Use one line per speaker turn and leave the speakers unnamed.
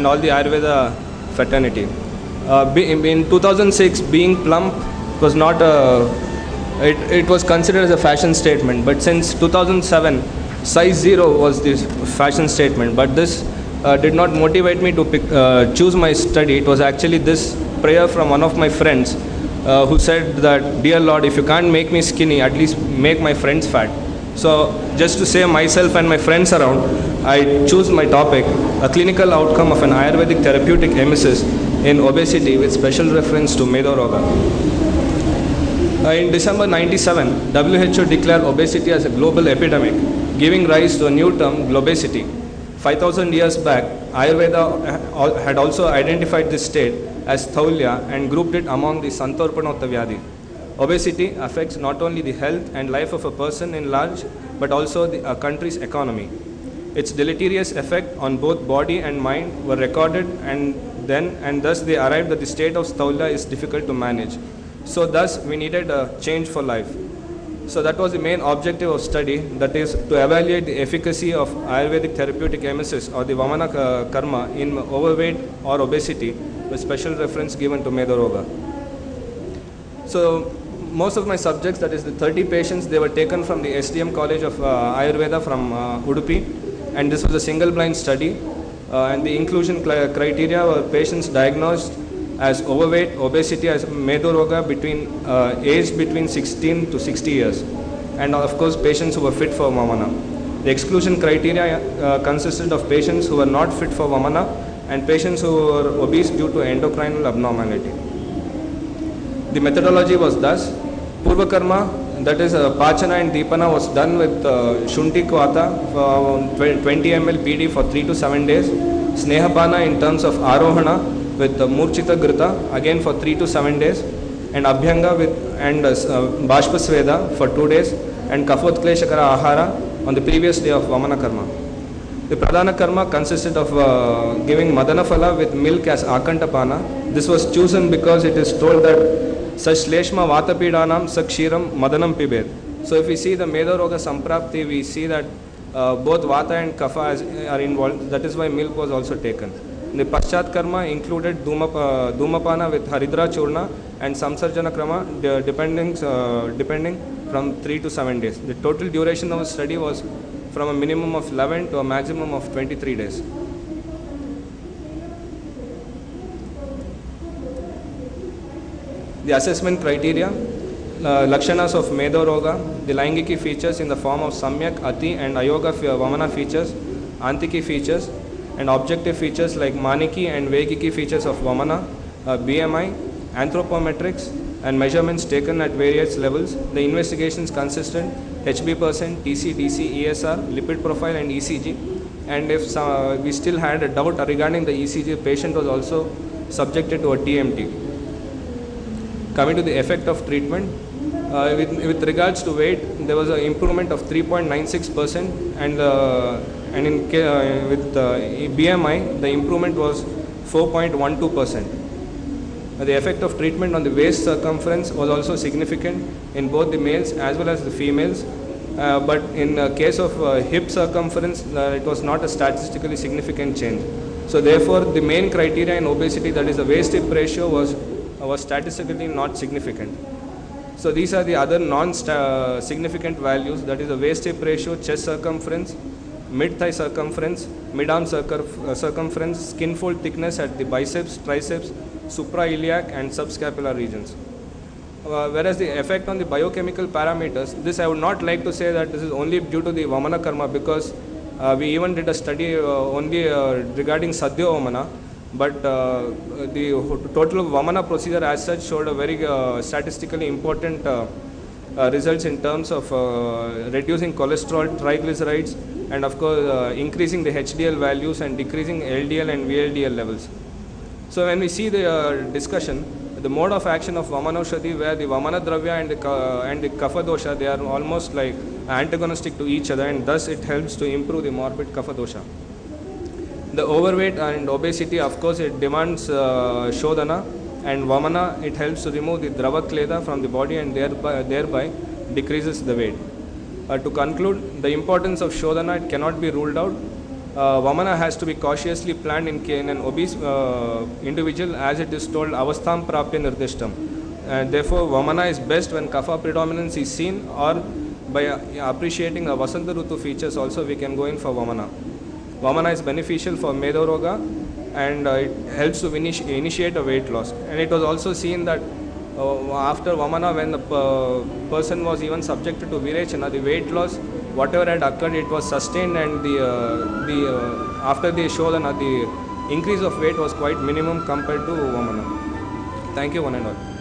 and all the Ayurveda fraternity. In 2006, being plump was not it was considered as a fashion statement, but since 2007, size 0 was this fashion statement. But this did not motivate me to choose my study. It was actually this prayer from one of my friends who said that, "Dear Lord, if you can't make me skinny, at least make my friends fat." So just to save myself and my friends around, I choose my topic, a clinical outcome of an Ayurvedic therapeutic emesis in obesity with special reference to Medho Roga. In December 97, WHO declared obesity as a global epidemic, giving rise to a new term, globesity. 5,000 years back, Ayurveda had also identified this state as Thaulya and grouped it among the Santorpanotta Vyadhi. Obesity affects not only the health and life of a person in large, but also a country's economy. Its deleterious effect on both body and mind were recorded, and thus they arrived that the state of Thaulya is difficult to manage. So thus we needed a change for life. So that was the main objective of study, that is to evaluate the efficacy of Ayurvedic therapeutic emesis or the Vamana karma in overweight or obesity, with special reference given to Medho Roga. So most of my subjects, that is the 30 patients, they were taken from the SDM College of Ayurveda from Udupi, and this was a single blind study, and the inclusion criteria were patients diagnosed as overweight, obesity as Medho Roga aged between 16 to 60 years, and of course patients who were fit for Vamana. The exclusion criteria consisted of patients who were not fit for Vamana and patients who were obese due to endocrinal abnormality. The methodology was thus: Purva Karma, that is Pachana and Deepana, was done with Shunti Kvata for 20 ml PD for 3 to 7 days. Snehapana in terms of Arohana with Murchita Grita again for 3 to 7 days, and Abhyanga and Bashpasveda for 2 days, and Kafotkleeshakara Ahara on the previous day of Vamana Karma. The Pradhana Karma consisted of giving Madanaphala with milk as Akantapana. This was chosen because it is told that Sashleshma Vatapidanam Sakshiram Madanam Pibed. So if we see the Medho Roga Samprapti, we see that both Vata and Kapha are involved. That is why milk was also taken. The Paschat Karma included Dhumapana with Haridra Churna and Samsarjana Krama depending from 3 to 7 days. The total duration of the study was from a minimum of 11 to a maximum of 23 days. The assessment criteria, Lakshanas of Medho Roga, the Laingiki features in the form of Samyak, Ati and Ayoga Vamana features, Antiki features, and objective features like Maniki and Vegiki features of Vamana, BMI, anthropometrics, and measurements taken at various levels. The investigations consisted HB%, TC, DC, ESR, lipid profile, and ECG. And if we still had a doubt regarding the ECG, the patient was also subjected to a TMT. Coming to the effect of treatment, with regards to weight, there was an improvement of 3.96%, and with BMI, the improvement was 4.12%. The effect of treatment on the waist circumference was also significant in both the males as well as the females, but in case of hip circumference, it was not a statistically significant change. So therefore, the main criteria in obesity, that is the waist-hip ratio, was statistically not significant. So these are the other non-significant values, that is the waist-hip ratio, chest circumference, mid-thigh circumference, mid-arm circumference, skin fold thickness at the biceps, triceps, suprailiac and subscapular regions. Whereas the effect on the biochemical parameters, this I would not like to say that this is only due to the Vamana Karma, because we even did a study only regarding Sadhya Vamana, but the total Vamana procedure as such showed a very statistically important results in terms of reducing cholesterol, triglycerides, and of course increasing the HDL values and decreasing LDL and VLDL levels. So when we see the discussion, the mode of action of Vamanoshadhi, where the Vamana Dravya and the Kapha Dosha, they are almost like antagonistic to each other, and thus it helps to improve the morbid Kapha Dosha. The overweight and obesity, of course, it demands Shodhana, and Vamana, it helps to remove the Drava Kleda from the body and thereby decreases the weight. To conclude, the importance of Shodhana, it cannot be ruled out. Vamana has to be cautiously planned in an obese individual, as it is told avastham prapya nirdishtam. And therefore, Vamana is best when kapha predominance is seen, or by appreciating the Vasanta Rutu features also we can go in for Vamana. Vamana is beneficial for Medo Roga, and it helps to initiate a weight loss. And it was also seen that after Vamana, when the person was even subjected to Virechana, the weight loss, whatever had occurred, it was sustained, and after the Shodhana, the increase of weight was quite minimum compared to Vamana. Thank you, one and all.